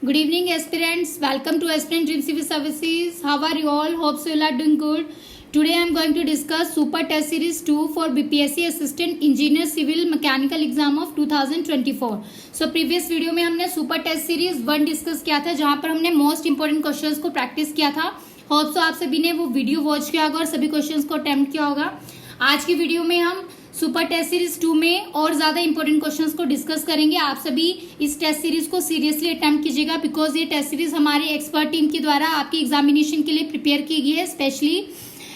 Good evening, aspirants. Welcome to Aspirant Dream Civil Services. How are you all? Hope so you are doing good. Today I am going to discuss Super Test Series 2 for BPSC Assistant Engineer Civil Mechanical Exam of 2024. So previous video में हमने Super Test Series 1 discuss किया था, जहां पर हमने most important questions को practice किया था. होप सो आप सभी ने वो वीडियो वॉच किया होगा और सभी क्वेश्चंस को अटेम्प्ट किया होगा. आज की वीडियो में हम सुपर टेस्ट सीरीज 2 में और ज्यादा इंपॉर्टेंट क्वेश्चंस को डिस्कस करेंगे. आप सभी इस टेस्ट सीरीज को सीरियसली अटेम्प्ट कीजिएगा, बिकॉज ये टेस्ट सीरीज हमारी एक्सपर्ट टीम के द्वारा आपकी एग्जामिनेशन के लिए प्रिपेयर की गई है specially.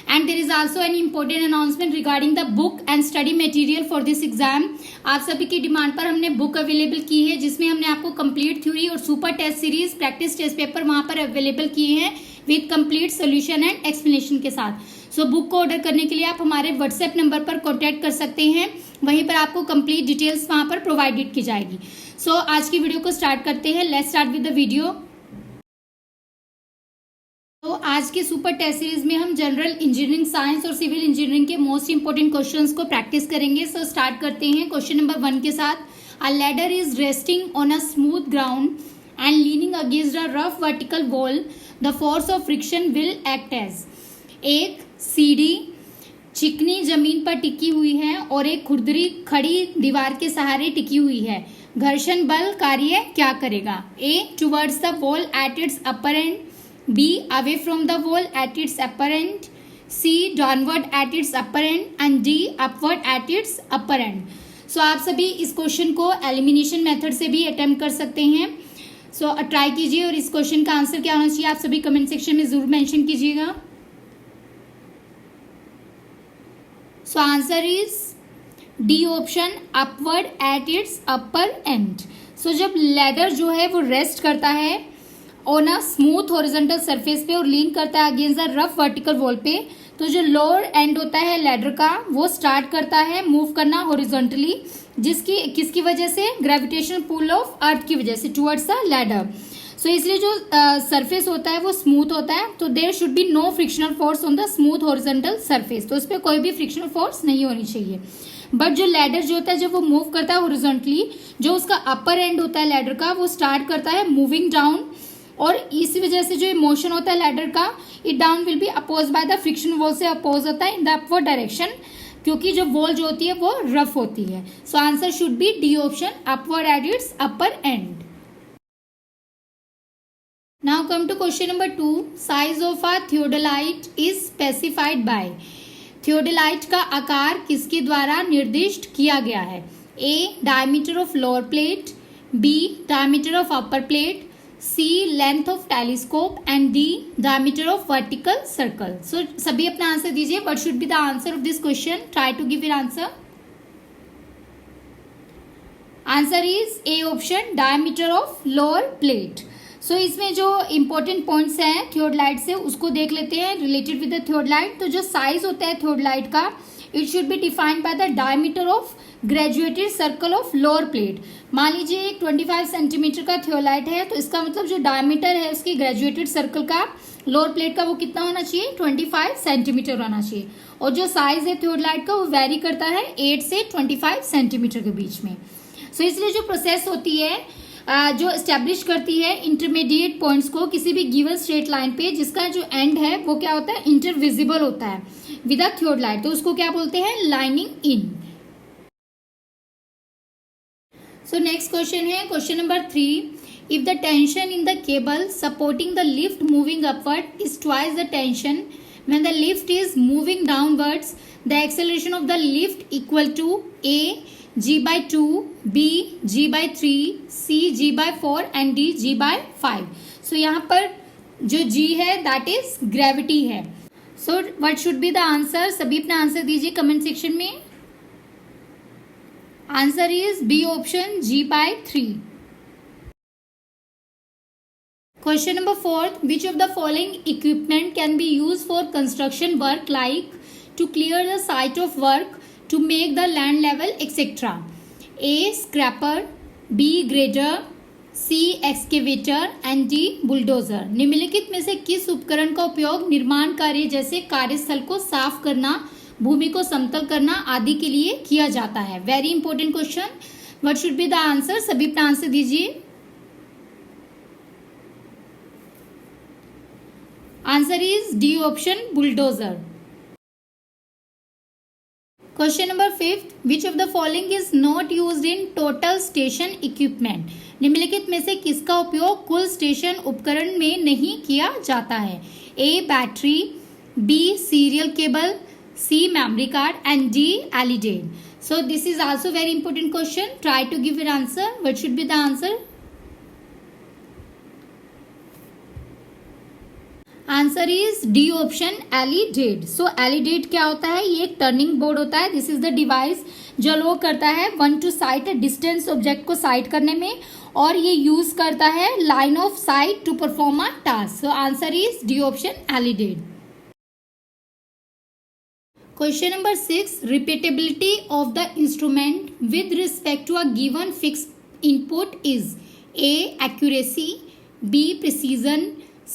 And there is also an important announcement regarding the book and study material for this exam. आप सभी की डिमांड पर हमने बुक अवेलेबल की है, जिसमें हमने आपको कंप्लीट थ्योरी और super test series practice test paper वहां पर अवेलेबल किए हैं with complete solution and explanation के साथ. सो बुक को ऑर्डर करने के लिए आप हमारे व्हाट्सएप नंबर पर कॉन्टैक्ट कर सकते हैं. वहीं पर आपको कंप्लीट डिटेल्स वहां पर प्रोवाइडेड की जाएगी. सो आज की वीडियो को स्टार्ट करते हैं. Let's start with the video. तो आज के सुपर टेस्ट सीरीज में हम जनरल इंजीनियरिंग साइंस और सिविल इंजीनियरिंग के मोस्ट इंपोर्टेंट क्वेश्चंस को प्रैक्टिस करेंगे. सो स्टार्ट करते हैं क्वेश्चन नंबर 1 के साथ. A ladder is resting on a smooth ground and leaning against a rough vertical wall. The force of friction will act as. एक सीढ़ी चिकनी जमीन पर टिकी हुई है और एक खुरदरी खड़ी दीवार के सहारे टिकी हुई है. घर्षण बल कार्य क्या करेगा? A towards the wall at its upper end, B away from the wall at its upper end, C downward at its upper end and D upward at its upper end. So आप सभी इस question को elimination method से भी attempt कर सकते हैं. So try कीजिए और इस क्वेश्चन का आंसर क्या होना चाहिए आप सभी कमेंट सेक्शन में जरूर मेंशन कीजिएगा. So answer is D option, upward at its upper end. So जब लैडर जो है वो रेस्ट करता है on a smooth horizontal surface पे और लीन करता है against the rough vertical wall पे, तो जो लोअर एंड होता है लैडर का वो स्टार्ट करता है मूव करना हॉरिजॉन्टली, जिसकी किसकी वजह से? ग्रेविटेशनल पुल ऑफ अर्थ की वजह से टुवर्ड्स द लैडर. सो इसलिए जो सरफेस होता है वो स्मूथ होता है, तो there should be no frictional force on the smooth horizontal surface. तो इस पर कोई भी फ्रिक्शनल फोर्स नहीं होनी चाहिए. बट जो लैडर जो होता है जब वो मूव करता है हॉरिजॉन्टली, जो उसका अपर एंड होता है लैडर का वो स्टार्ट करता है मूविंग डाउन, और इसी वजह से जो मोशन होता है लैडर का, it down will be oppose by the friction wall से अपोज होता है इन द अपवर्ड डायरेक्शन, क्योंकि जो वॉल जो होती है वो रफ होती है. So answer should be D option, upward at its upper and. Now come to question number 2. Size of a theodolite is specified by. Theodolite का आकार किसके द्वारा निर्दिष्ट किया गया है? A. Diameter of lower plate, B. Diameter of upper plate, C. Length of telescope and D. Diameter of vertical circle. So सभी अपना आंसर दीजिए. What should be the answer of this question? Try to give your answer. Answer is A option, diameter of lower plate. So इसमें जो important points हैं theodolite से उसको देख लेते हैं रिलेटेड विद द थियोडोलाइट. तो जो साइज होता है थियोडोलाइट का, it should be defined by the diameter of graduated circle of lower plate. मान लीजिए एक 25 सेंटीमीटर का थियोडोलाइट है, तो इसका मतलब जो डायमीटर है उसकी ग्रेजुएटेड सर्कल का लोअर प्लेट का वो कितना होना चाहिए? 25 सेंटीमीटर होना चाहिए. और जो साइज है थियोडोलाइट का वो वेरी करता है 8 से 25 सेंटीमीटर के बीच में. सो इसलिए जो प्रोसेस होती है जो एस्टेब्लिश करती है इंटरमीडिएट पॉइंट्स को किसी भी गिवन स्ट्रेट लाइन पे, जिसका जो एंड है वो क्या होता है? इंटरविजिबल होता है विद अ थियोडोलाइट, तो उसको क्या बोलते हैं? Lining in. So next question है question number 3. If the tension in the cable supporting the lift moving upward is twice the tension when the lift is moving downwards, the acceleration of the lift equal to A. G/2, B. G/3, C. G/4 and D. G/5. So यहाँ पर जो G है that is gravity है. So what should be the answer? सभी अपना answer दीजिए comment section में. Answer is B option, G/3. Question number 4. Which of the following equipment can be use for construction work like to clear the site of work, to make the land level etc. A. scraper, B. grader, C. excavator and D. bulldozer. निम्नलिखित में से किस उपकरण का उपयोग निर्माण कार्य जैसे कार्यस्थल को साफ करना, भूमि को समतल करना आदि के लिए किया जाता है? Very important question. What should be the answer? सभी अपना आंसर दीजिए. Answer is D option bulldozer. Question number 5, which of the following is not used in total station equipment. निम्नलिखित में से किसका उपयोग कुल स्टेशन उपकरण में नहीं किया जाता है। A battery, B serial cable, C memory card and D LED. So this is also very important question. Try to give an answer. What should be the answer? Answer is D option LED. So LED क्या होता है? ये एक turning board होता है. This is the device जो allow करता है one to sight distance object को साइट करने में, और ये यूज करता है line of sight to perform a task. So answer is D option LED. Question number 6, repeatability of the instrument with respect to a given fixed input is A accuracy, B precision,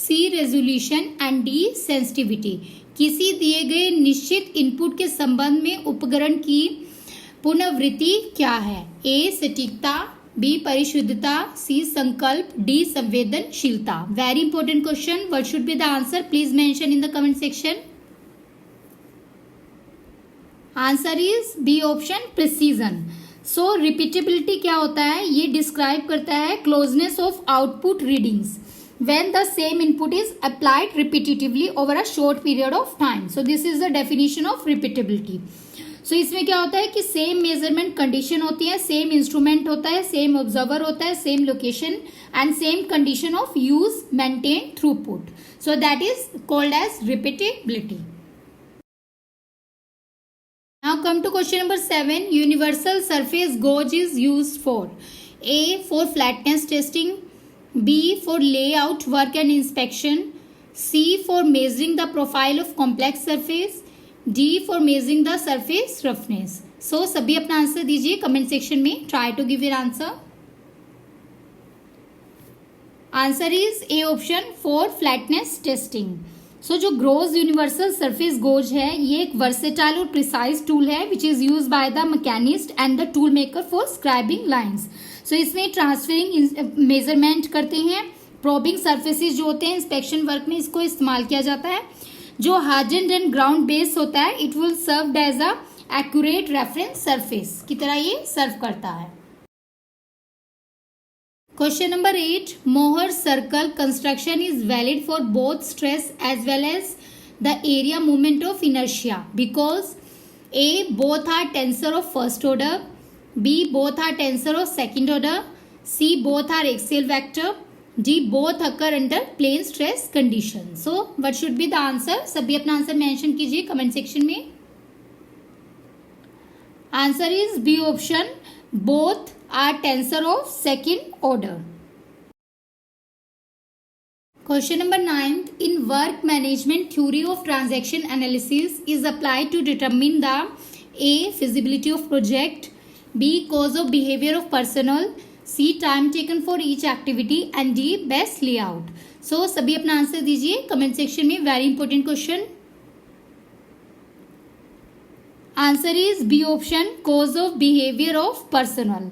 C resolution and D sensitivity. किसी दिए गए निश्चित input के संबंध में उपकरण की पुनरावृत्ति क्या है। A सटीकता, B परिशुद्धता, C संकल्प, D संवेदनशीलता। Very important question. What should be the answer? Please mention in the comment section. Answer is B option precision. So repeatability क्या होता है? ये डिस्क्राइब करता है closeness of output readings when the same input is applied repetitively over a short period of time. So this is the definition of repeatability. So इसमें क्या होता है कि सेम मेजरमेंट कंडीशन होती है, सेम इंस्ट्रूमेंट होता है, सेम ऑब्जर्वर होता है, same location and same condition of use maintain throughput. So that is called as repeatability. Now come to question number 7. Universal surface gauge is used for A for flatness testing, B for layout work and inspection, C for measuring the profile of complex surface, D for measuring the surface roughness. So सभी अपना answer दीजिए comment section में. Try to give your answer. Answer is A option for flatness testing. सो जो grows universal surface goes है ये एक versatile और precise tool है which is use by the machinist and the tool maker for scribing lines. So इसमें transferring measurement करते हैं. Probing surfaces जो होते हैं इंस्पेक्शन वर्क में इसको इस्तेमाल किया जाता है. जो हार्डन्ड एंड ग्राउंड बेस होता है it will serve as a accurate reference surface की तरह ये सर्व करता है. Question number 8. Mohr circle construction is valid for both stress as well as the area moment of inertia because A. both are tensor of first order, B. both are tensor of second order, C. both are axial vector, D. both occur under plane stress condition. So what should be the answer? सभी अपना answer mention कीजिए comment section में. Answer is B option both are tensor of second order. Question number 9. In work management, theory of transaction analysis is applied to determine the A. feasibility of project, B. cause of behavior of personnel, C. time taken for each activity and D. best layout. So सभी अपना answer दीजिए comment section में. Very important question. Answer is B option cause of behaviour of personal.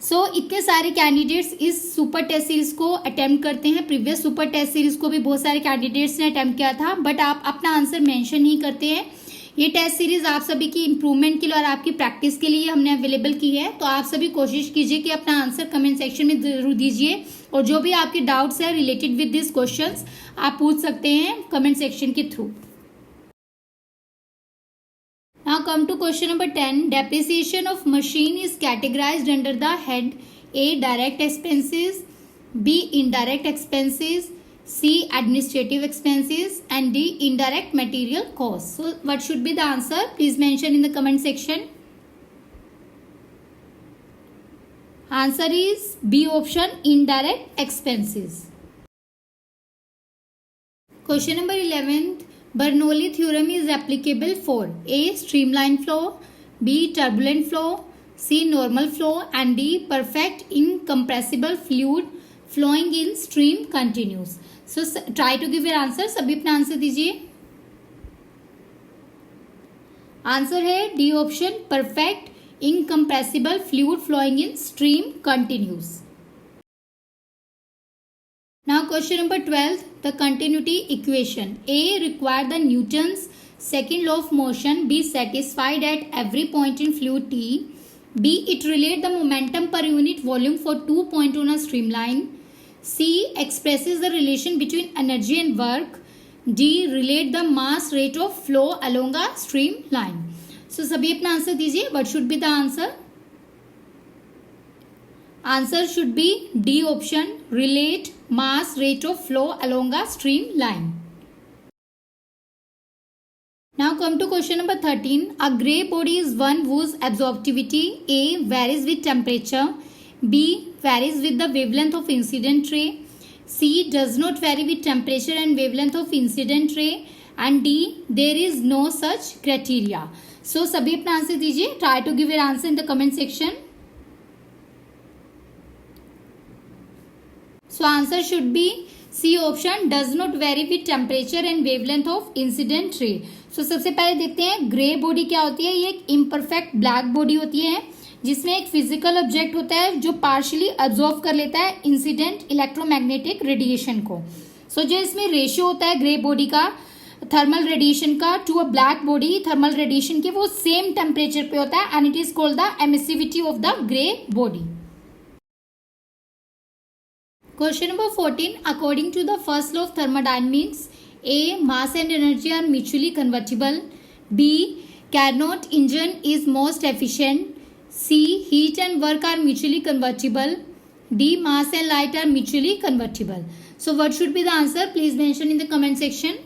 So इतने सारे candidates इस super test series को attempt करते हैं. प्रीवियस सुपर टेस्ट सीरीज को भी बहुत सारे कैंडिडेट्स ने अटेम्प्ट किया था बट आप अपना आंसर मेंशन ही करते हैं. ये टेस्ट सीरीज आप सभी की इंप्रूवमेंट के लिए और आपकी प्रैक्टिस के लिए हमने अवेलेबल की है. तो आप सभी कोशिश कीजिए कि अपना आंसर कमेंट सेक्शन में जरूर दीजिए और जो भी आपके डाउट्स है रिलेटेड विद दिस क्वेश्चंस आप पूछ सकते हैं कमेंट सेक्शन के through. Now come to question number 10. Depreciation of machine is categorized under the head A. direct expenses, B. indirect expenses, C. administrative expenses and D. indirect material costs. So what should be the answer? Please mention in the comment section. Answer is B option indirect expenses. Question number 11. Bernoulli theorem is applicable for A. streamline flow, B. turbulent flow, C. normal flow and D. perfect incompressible fluid flowing in stream continuous. So try to give your answer. सभी अपना answer दीजिए. Answer है D option perfect incompressible fluid flowing in stream continuous. Now question number 12, the continuity equation. A, require the Newton's second law of motion be satisfied at every point in fluid T. B, it relate the momentum per unit volume for 2 points on a streamline. C, expresses the relation between energy and work. D, relate the mass rate of flow along a streamline. So सभी अपना answer दीजिए. What should be the answer? Answer should be D option, relate mass rate of flow along a streamline. Now come to question number 13. A grey body is one whose absorptivity A, varies with temperature, B, varies with the wavelength of incident ray, C, does not vary with temperature and wavelength of incident ray, and D, there is no such criteria. So सभी अपना answer दीजिए. Try to give your answer in the comment section. So answer should be C option, does not vary with temperature and wavelength of incident ray. So सबसे पहले देखते हैं grey body क्या होती है. ये एक इम्परफेक्ट ब्लैक बॉडी होती है जिसमें एक फिजिकल ऑब्जेक्ट होता है जो पार्शियली अब्जॉर्व कर लेता है इंसिडेंट इलेक्ट्रोमैग्नेटिक रेडिएशन को. सो जो इसमें रेशियो होता है ग्रे बॉडी का थर्मल रेडिएशन का to a black body thermal radiation के, वो सेम टेम्परेचर पे होता है and it is called the emissivity of the grey body. Question number 14. According to the first law of thermodynamics, A, mass and energy are mutually convertible. B, Carnot engine is most efficient. C, heat and work are mutually convertible. D, mass and light are mutually convertible. So what should be the answer? Please mention in the comment section.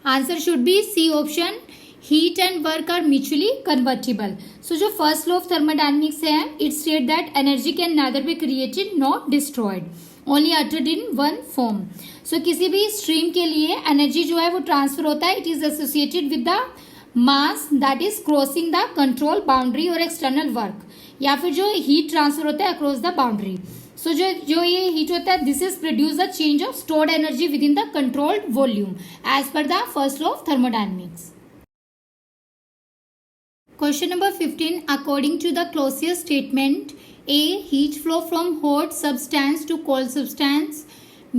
Answer should be C option, heat and work are mutually convertible. So जो first law of thermodynamics है, it states that energy can neither be created nor destroyed, only uttered in one form. So किसी भी stream के लिए energy जो है वो transfer होता है, it is associated with the mass that is crossing the control boundary or external work, या फिर जो heat transfer होता है across the boundary. So जो ये heat होता है, this is produce a change of stored energy within the controlled volume as per the first law of thermodynamics. Question number 15. According to the Clausius statement, A, heat flow from hot substance to cold substance.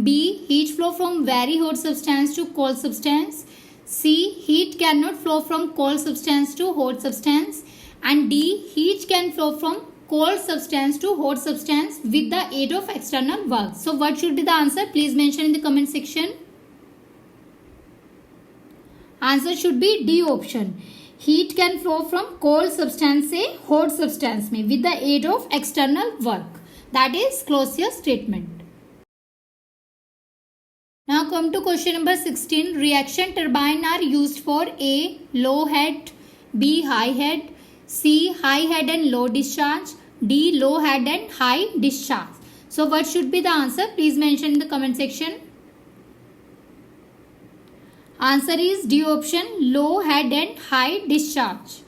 B, heat flow from very hot substance to cold substance. C, heat cannot flow from cold substance to hot substance. And D, heat can flow from cold substance to hot substance with the aid of external work. So what should be the answer? Please mention in the comment section. Answer should be D option. Heat can flow from cold substance से hot substance में with the aid of external work. That is Clausius statement. Now come to question number 16. Reaction turbine are used for A, low head, B, high head, C, high head and low discharge, D, low head and high discharge. So what should be the answer? Please mention in the comment section. Answer is D option, low head and high discharge.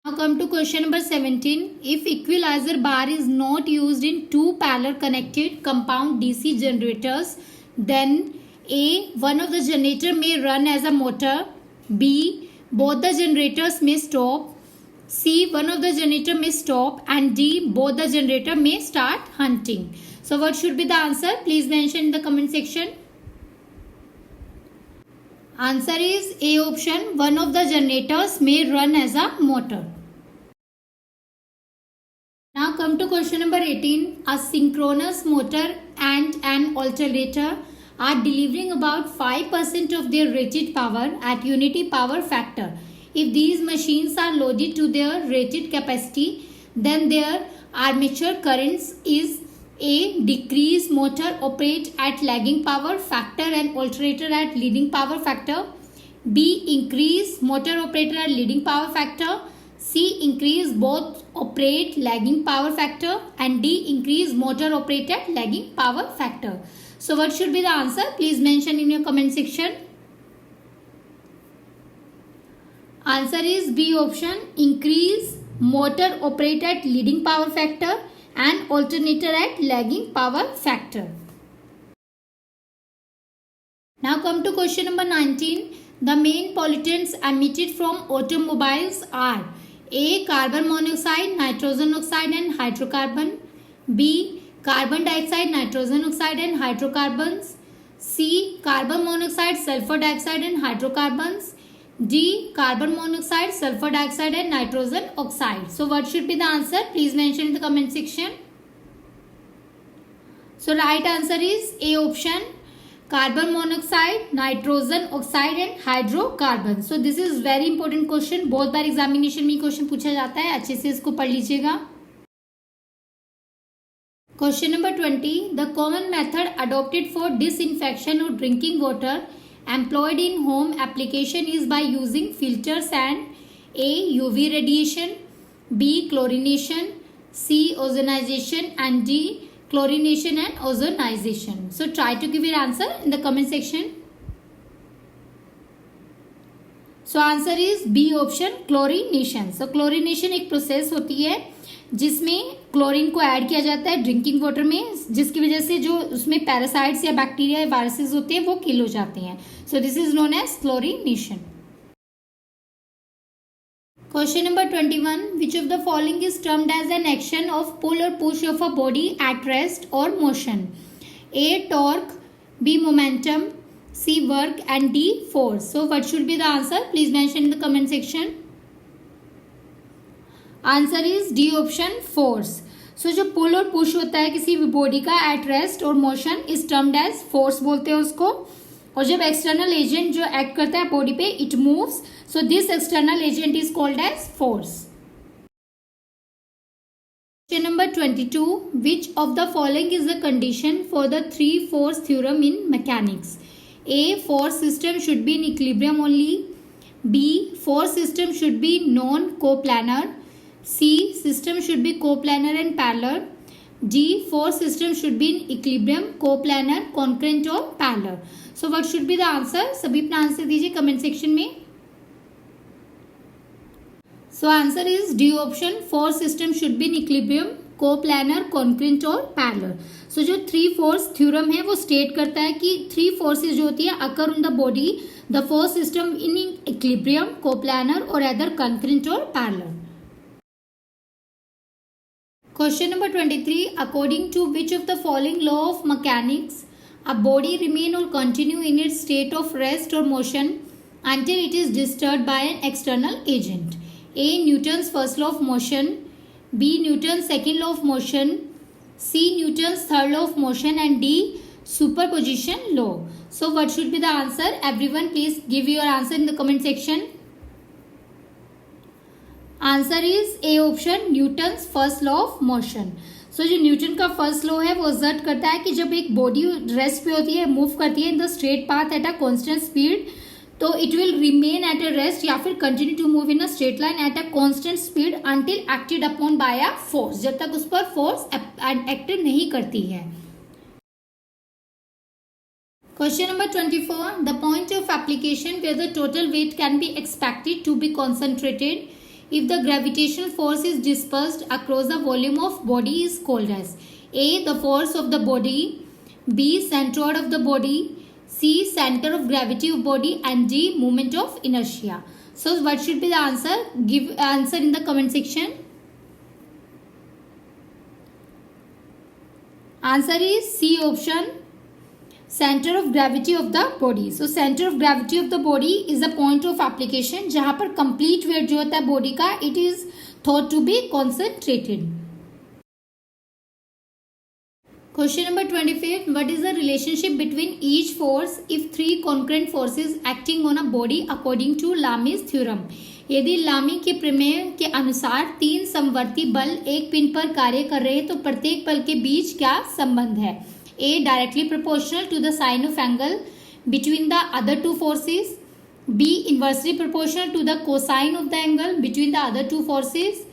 Now come to question number 17. If equalizer bar is not used in two parallel connected compound DC generators, then A, one of the generator may run as a motor. B, both the generators may stop. C, one of the generator may stop. And D, both the generator may start hunting. So what should be the answer? Please mention in the comment section. Answer is A option, one of the generators may run as a motor. Now come to question number 18. A synchronous motor and an alternator are delivering about 5% of their rated power at unity power factor. If these machines are loaded to their rated capacity, then their armature currents is A, decrease motor operate at lagging power factor and alternator at leading power factor. B, increase motor operator at leading power factor. C, increase both operate lagging power factor. And D, increase motor operate at lagging power factor. So what should be the answer? Please mention in your comment section. Answer is B option, increase motor operate at leading power factor and alternator at lagging power factor. Now come to question number 19. The main pollutants emitted from automobiles are A, carbon monoxide, nitrogen oxide and hydrocarbon. B carbon dioxide, nitrogen oxide and hydrocarbons, C carbon monoxide, sulphur dioxide and hydrocarbons, D carbon monoxide, sulphur dioxide and nitrogen oxide. So what should be the answer? Please mention in the comment section. So right answer is A option, carbon monoxide, nitrogen oxide and hydrocarbon. So this is very important question. बहुत बार examination में question पूछा जाता है, अच्छे से इसको पढ़ लीजिएगा. Question number 20. The common method adopted for disinfection of drinking water employed in home application is by using filters and A UV radiation, B chlorination, C ozonization and D chlorination and ozonization. So try to give your answer in the comment section. So answer is B option, chlorination. So chlorination एक process होती है जिसमें chlorine को add किया जाता है drinking water में, जिसकी वजह से जो उसमें पैरासाइट्स या बैक्टीरिया या वायरसेस होते हैं वो किल हो जाते हैं. So this is known as chlorination. Question number 21. Which of the following is termed as an action of pull और push of a body at rest और motion? A torque, B momentum, C work and D force. So what should be the answer? Please mention in the comment section. Answer is D option, force. So जो pull और push होता है किसी भी body का at rest और motion is termed as force बोलते हैं उसको. और जब एक्सटर्नल एजेंट जो एक्ट करता है बॉडी पे it moves, so this external agent is called as force. Question number 22. Which of the following is the condition for the 3-force theorem in mechanics? A force system should be in equilibrium only, B force system should be non coplanar, C system should be coplanar and parallel, D force system should be in equilibrium, coplanar, concurrent और parallel. So what should be the answer? सभी अपना answer दीजिए comment section में. So answer is D option, force system should be in equilibrium, coplanar, concurrent और parallel. So जो 3-force theorem है वो state करता है कि 3 forces जो होती है occur on the body, the force system in equilibrium, coplanar और either concurrent और parallel. Question number 23. According to which of the following law of mechanics a body remain or continue in its state of rest or motion until it is disturbed by an external agent? A. Newton's first law of motion, B. Newton's second law of motion, C. Newton's third law of motion and D. superposition law. So what should be the answer? Everyone please give your answer in the comment section. Answer is A option, Newton's first law of motion. So जो Newton का first law है वो assert करता है कि जब एक body rest पे होती है, मूव करती है in the straight path at a constant speed, तो it will remain at a rest या फिर continue to move in a straight line at a constant speed until acted upon by a force, जब तक उस पर force act नहीं करती है. Question number 24. The point of application where the total weight can be expected to be concentrated if the gravitational force is dispersed across the volume of body is called as? A. The force of the body, B. Centroid of the body, C. Center of gravity of body and D. Moment of inertia. So what should be the answer? Give answer in the comment section. Answer is C option, centre of gravity of the body. So centre of gravity of the body is a point of application जहां पर complete weight जो होता है बॉडी का it is thought to be concentrated. Question number 25. What is the relationship between each force if 3 concurrent forces acting on a body according to Lami's theorem? यदि Lami के प्रमेय के अनुसार 3 समवर्ती बल एक पिंड पर कार्य कर रहे हैं तो प्रत्येक बल के बीच क्या संबंध है? A. Directly proportional to the sine of angle between the other two forces. B. Inversely proportional to the cosine of the angle between the other two forces.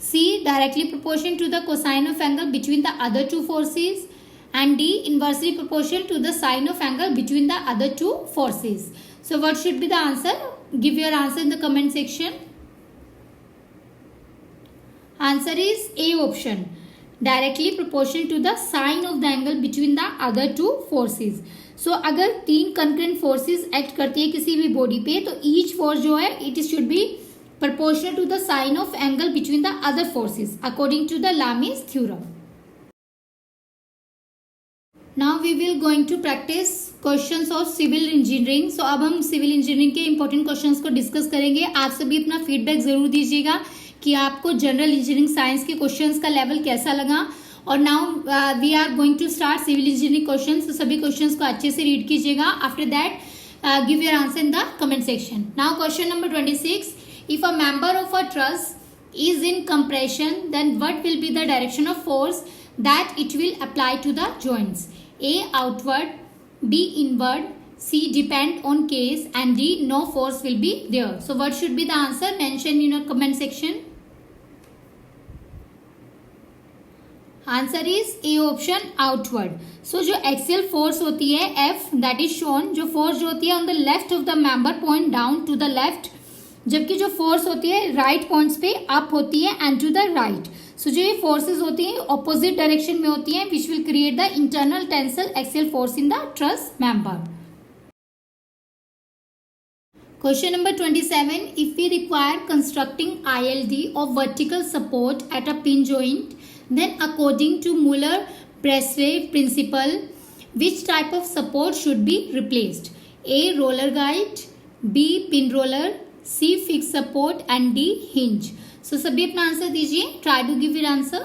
C. Directly proportional to the cosine of angle between the other two forces. And D. Inversely proportional to the sine of angle between the other two forces. So what should be the answer? Give your answer in the comment section. Answer is A option, directly proportional to the sine of the angle between the other 2 forces. So अगर 3 concurrent forces act करती है किसी भी body पे तो each force जो है it should be proportional to the sine of angle between the other forces according to the Lami's theorem. Now we will going to practice questions of civil engineering. So अब हम civil engineering के important questions को discuss करेंगे. आप सभी अपना feedback जरूर दीजिएगा कि आपको जनरल इंजीनियरिंग साइंस के क्वेश्चंस का लेवल कैसा लगा. और now we are going to start civil engineering questions. तो सभी क्वेश्चंस को अच्छे से रीड कीजिएगा. After that give your answer in the comment section. Now question number 26. If a member of a trust is in compression, then what will be the direction of force that it will apply to the joints? A. Outward, B. Inward, C. Depend on case, and D. No force will be there. So what should be the answer? Mention in your comment section. Answer is A option, outward. So जो axial force होती है F, that is shown, जो force जो होती है on the left of the member point down to the left, जबकि जो force होती है राइट पॉइंट्स पे अप होती है एंड टू द राइट. सो जो ये फोर्सेस होती हैं ऑपोजिट डायरेक्शन में होती हैं which will create the internal tensile axial force in the truss member. Question number 27. If we require constructing ILD of vertical support at a pin joint, then according to Muller-Breslau principle, which type of support should be replaced? A. roller guide, B. pin roller, C. fixed support and D. hinge. So सभी अपना answer दीजिए. Try to give your answer.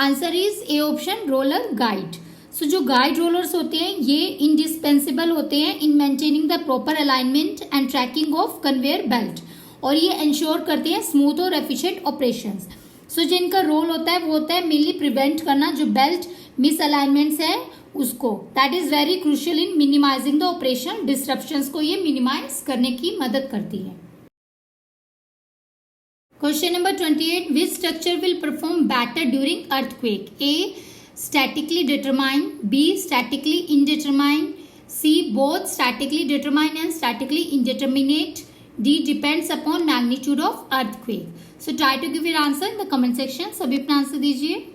Answer is A option, roller guide. So जो guide rollers होते हैं ये indispensable होते हैं in maintaining the proper alignment and tracking of conveyor belt और ये ensure करते हैं smooth और efficient operations. So जिनका रोल होता है वो होता है mainly prevent करना जो belt misalignments है उसको. That is very crucial in minimising the operation disruptions को ये मिनिमाइज करने की मदद करती है. Question number 28. Which structure will perform better during earthquake? A. Statically determine, B. Statically indetermine, C. Both statically determine and statically indeterminate, D. Depends upon magnitude of earthquake. So try to give your answer in the comment section. सभी अपना answer दीजिए.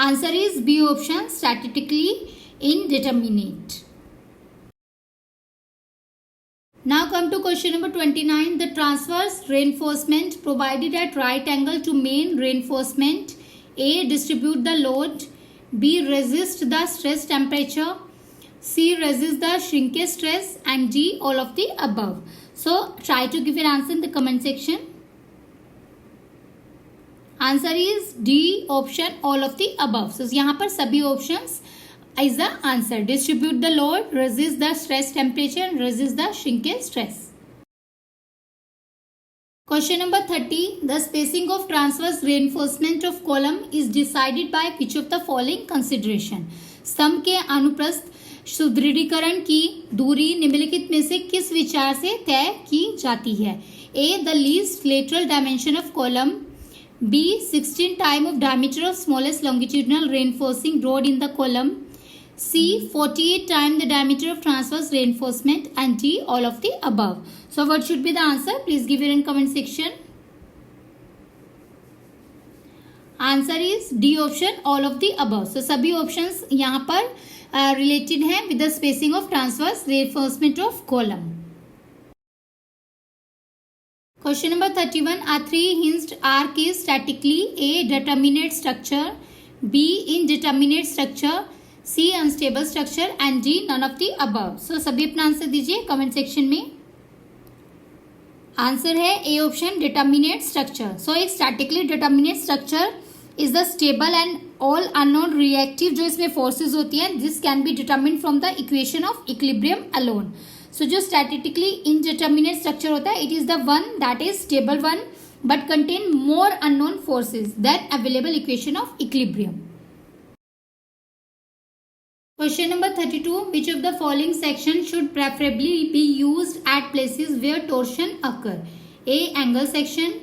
Answer is B option, statically indeterminate. Now come to question number 29. The transverse reinforcement provided at right angle to main reinforcement. A. Distribute the load. B. Resist the stress temperature. C. Resist the shrinkage stress. And D. All of the above. So try to give your answer in the comment section. Answer is D option, all of the above. So यहाँ पर सभी options is the answer. Distribute the load, resist the stress temperature, resist the shrinkage stress. Question number 30. The spacing of transverse reinforcement of column is decided by which of the following consideration? स्तंभ के अनुप्रस्थ सुदृढ़ीकरण की दूरी निम्नलिखित में से किस विचार से तय की जाती है? A. The least lateral dimension of column. B. 16 time of diameter of smallest longitudinal reinforcing rod in the column. C. 48 time the diameter of transverse reinforcement. And D. all of the above. So what should be the answer? Please give it in comment section. Answer is D option, all of the above. So सभी options यहाँ पर related हैं with the spacing of transverse reinforcement of column. Question number 31. A three-hinged arc is statically A. determinate structure, B. indeterminate structure, C. unstable structure and D. none of the above. So सभी अपना answer दीजिए comment section में. Answer है A option, determinate structure. So एक statically determinate structure is the stable and all unknown reactive जो इसमें forces होती हैं. This can be determined from the equation of equilibrium alone. So जो statically indeterminate structure होता है it is the one that is stable one but contain more unknown forces than available equation of equilibrium. Question number 32. Which of the following section should preferably be used at places where torsion occur? A. angle section,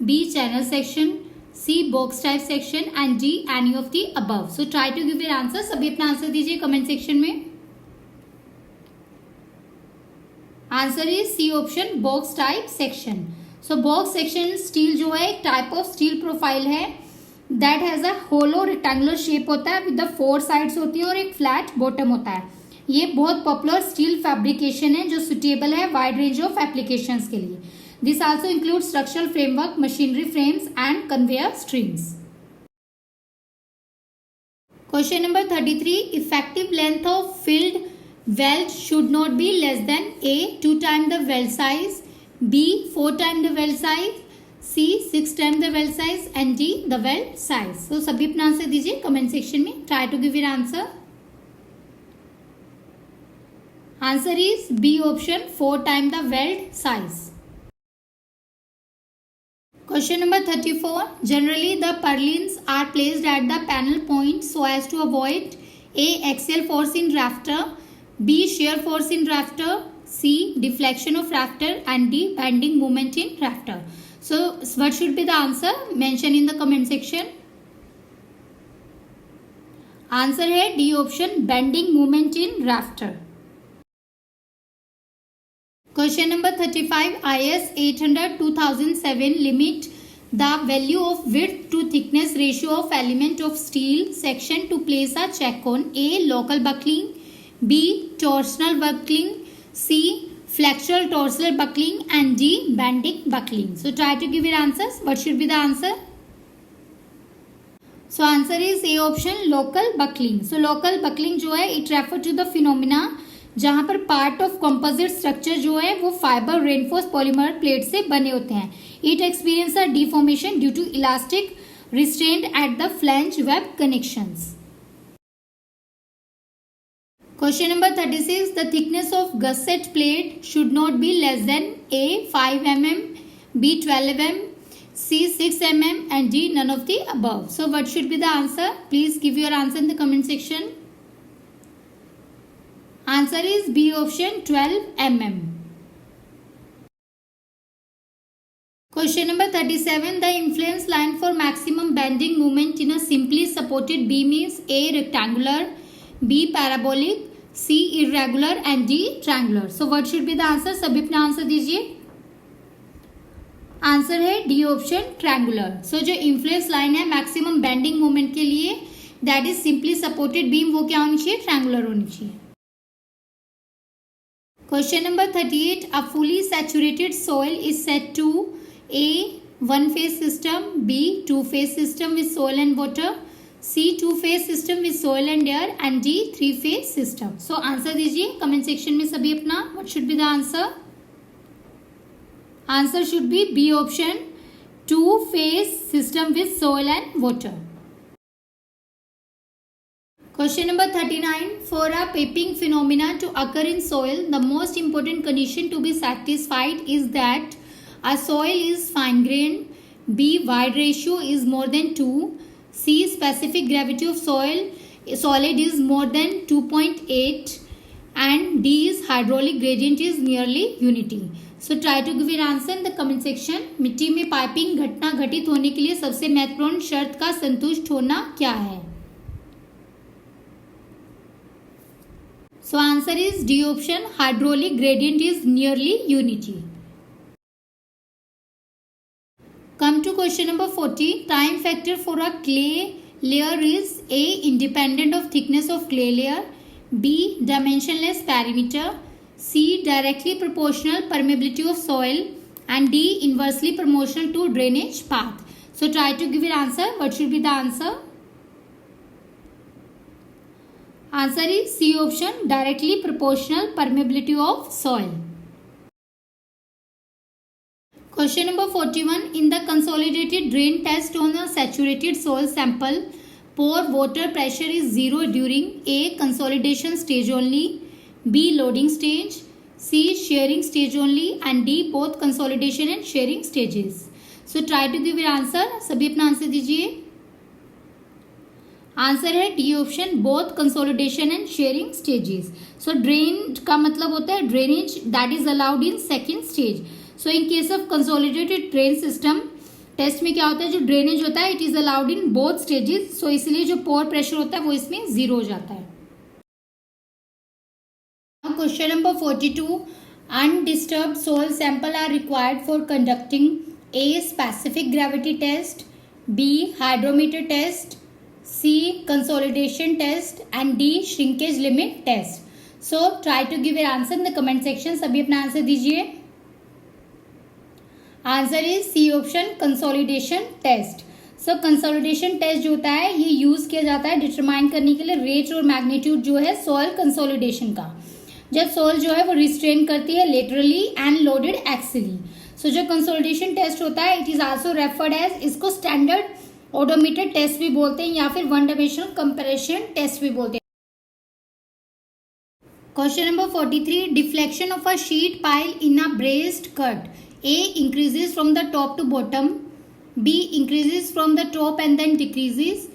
B. channel section, C. box type section and D. any of the above. So try to give your answer. सभी अपना answer दीजिए comment section में. Answer is C option, box type section. So box section steel जो है एक type of steel profile है that has a hollow rectangular shape होता है विद द 4 साइड्स होती है और एक फ्लैट बॉटम होता है. ये बहुत पॉपुलर स्टील फैब्रिकेशन है जो सुटेबल है वाइड रेंज ऑफ एप्लीकेशंस के लिए. This also include structural framework, machinery frames and conveyor streams. Question number 33. Effective length of filled welt should not be less than A. 2 times the welt size, B. 4 times the welt size, C. 6 times the welt size, and D. the welt size. So सभी अपना answer दीजिए comment section में. Try to give your answer. Answer is B option, 4 times the welt size. Question number 34. Generally, the purlins are placed at the panel point so as to avoid A. Axial force in rafter, B. shear force in rafter, C. deflection of rafter, and D. bending moment in rafter. So, what should be the answer? Mention in the comment section. Answer है D option, bending moment in rafter. Question number 35. IS 800/2007 limit the value of width to thickness ratio of element of steel section to place a check on A. local buckling, B. torsional buckling, C. flexural torsal buckling, and D. bending buckling. So try to give your answers. What should be the answer? So answer is A option, local buckling. So local buckling जो है it refer to the phenomena जहाँ पर part of composite structure जो है वो fibre reinforce polymer plate से बने होते हैं. It experience a deformation due to elastic restraint at the flange web connections. Question number 36. The thickness of gusset plate should not be less than A. 5 mm, B. 12 mm, C. 6 mm, and D. none of the above. So what should be the answer? Please give your answer in the comment section. Answer is B option, 12 mm. Question number 37. The influence line for maximum bending moment in a simply supported beam is A. rectangular, B. parabolic, C. irregular, and D. triangular. So what should be the answer? सभी अपना answer दीजिए. Answer है D option, triangular. So जो influence line है maximum bending moment के लिए that is simply supported beam वो क्या होनी चाहिए? triangular होनी चाहिए. Question number 38. A fully saturated soil is said to A. one-phase system, B. two-phase system with soil and water, C. two-phase system with soil and air, and D. three-phase system. So answer दीजिए comment section में सभी अपना. What should be the answer? Answer should be B option, two-phase system with soil and water. Question number 39. For a piping phenomena to occur in soil, the most important condition to be satisfied is that a soil is fine grained, B. wide ratio is more than 2, C. specific gravity of solid is more than 2.8, and D is hydraulic gradient is nearly unity. So try to give your answer in the comment section. मिट्टी में piping घटना घटित होने के लिए सबसे महत्वपूर्ण शर्त का संतुष्ट होना क्या है? So answer is D option, hydraulic gradient is nearly unity. Come to question number 40. Time factor for a clay layer is A. independent of thickness of clay layer, B. dimensionless perimeter, C. directly proportional permeability of soil, and D. inversely proportional to drainage path. So try to give your answer. What should be the answer? Answer is C option, directly proportional permeability of soil. Question number 41. In the consolidated drain test on a saturated soil sample, pore water pressure is 0 during A. consolidation stage only, B. loading stage, C. shearing stage only, and D. both consolidation and shearing stages. So try to give your answer. सभी अपना answer दीजिए. Answer है D option, both consolidation and shearing stages. So drain का मतलब होता है drainage that is allowed in second stage. So in case of consolidated drain system test में क्या होता है, जो ड्रेनेज होता है it is allowed in both stages. So इसलिए जो पोर प्रेशर होता है वो इसमें 0 हो जाता है. Question number 42. Undisturbed soil sample are required for conducting A. specific gravity test, B. hydrometer test, C. consolidation test, and D. shrinkage limit test. So try to give your answer in the comment section. सभी अपना answer दीजिए. Answer is C option, consolidation test. So consolidation test जो होता है ये use किया जाता है डिटरमाइन करने के लिए रेट और मैग्नीट्यूड जो है सॉइल कंसोलिडेशन का, जब सॉइल जो है वो रिस्ट्रेन करती है laterally and loaded axially. So जो कंसोलिडेशन टेस्ट होता है it is also referred as, इसको स्टैंडर्ड ओडोमीटर टेस्ट भी बोलते हैं या फिर वन डायमेंशनल कंपैरिजन टेस्ट भी बोलते हैं। Question number 43, deflection of a sheet pile in a braced cut, A increases from the top to bottom, B increases from the top and then decreases,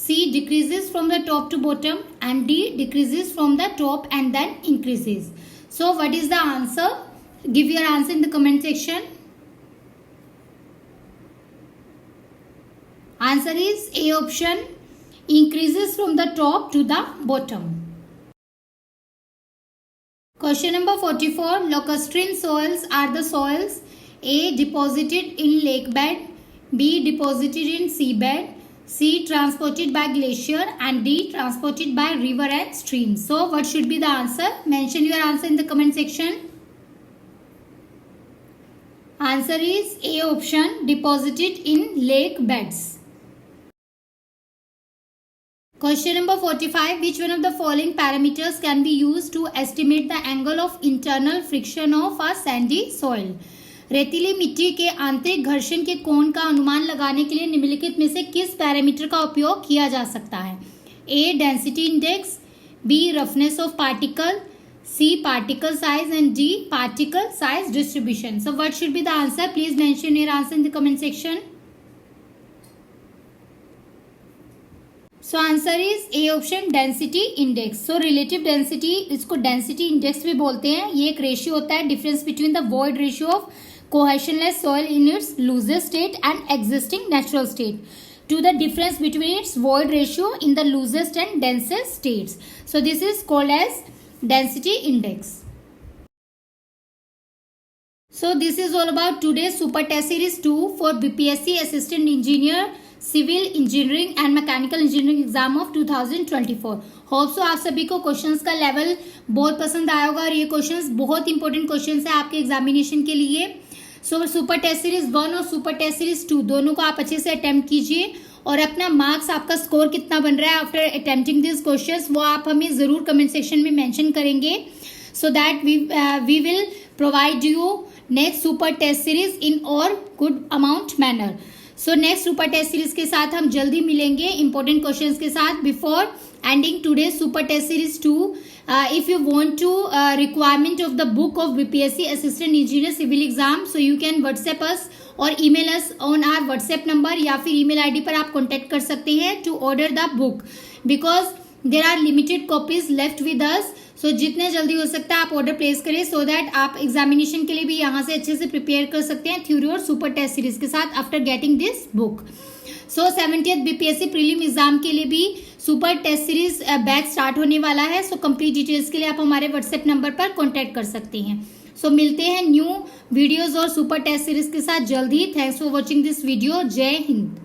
C decreases from the top to bottom, and D decreases from the top and then increases. So what is the answer? Give your answer in the comment section. Answer is A option, increases from the top to the bottom. Question number 44, lacustrine soils are the soils A deposited in lake bed, B deposited in sea bed, C transported by glacier, and D transported by river and stream. So what should be the answer? Mention your answer in the comment section. Answer is A option, deposited in lake beds. Question number 45, which one of the following parameters can be used to estimate the angle of internal friction of a sandy soil? रेतीली मिट्टी के आंतरिक घर्षण के कोण का अनुमान लगाने के लिए निम्नलिखित में से किस पैरामीटर का उपयोग किया जा सकता है? A density index, B roughness of particle, C particle size and D particle size distribution. So what should be the answer? Please mention your answer in the comment section. So answer is A option, density index. So relative density, इसको density index भी बोलते हैं. ये एक ratio होता है difference between the void ratio of cohesionless soil in its loosest state and existing natural state to the difference between its void ratio in the loosest and densest states. So this is called as density index. So this is all about today's super test series 2 for BPSC assistant engineer civil engineering and mechanical engineering exam of 2024. Hope so आप सभी को questions का level बहुत पसंद आया होगा और ये क्वेश्चंस बहुत इंपॉर्टेंट क्वेश्चंस है आपके एग्जामिनेशन के लिए. सो सुपर टेस्ट सीरीज 1 और सुपर टेस्ट सीरीज 2 दोनों को आप अच्छे से अटेम्प्ट कीजिए और अपना मार्क्स, आपका स्कोर कितना बन रहा है आफ्टर अटेम्प्टिंग दिस क्वेश्चंस वो आप हमें ज़रूर कमेंट सेक्शन में मेंशन करेंगे, so that we will provide you next super test series in और good amount manner. So next super test series के साथ हम जल्दी मिलेंगे इंपॉर्टेंट क्वेश्चंस के साथ. Before ending today's super test series 2, if you want to requirement of the book of BPSC assistant engineer civil exam, so you can WhatsApp us or email us on our WhatsApp number या फिर email ID पर आप contact कर सकते हैं to order the book because there are limited copies left with us. So जितने जल्दी हो सकता है आप ऑर्डर प्लेस करें so that आप एग्जामिनेशन के लिए भी यहाँ से अच्छे से प्रिपेयर कर सकते हैं थ्योरी और सुपर टेस्ट सीरीज के साथ after getting this book. So 70th BPSC prelim exam के लिए भी super test series batch start होने वाला है. सो कंप्लीट डिटेल्स के लिए आप हमारे व्हाट्सएप नंबर पर कॉन्टैक्ट कर सकते हैं. सो मिलते हैं न्यू वीडियोज और सुपर टेस्ट सीरीज के साथ जल्दी. Thanks for watching this video. जय हिंद.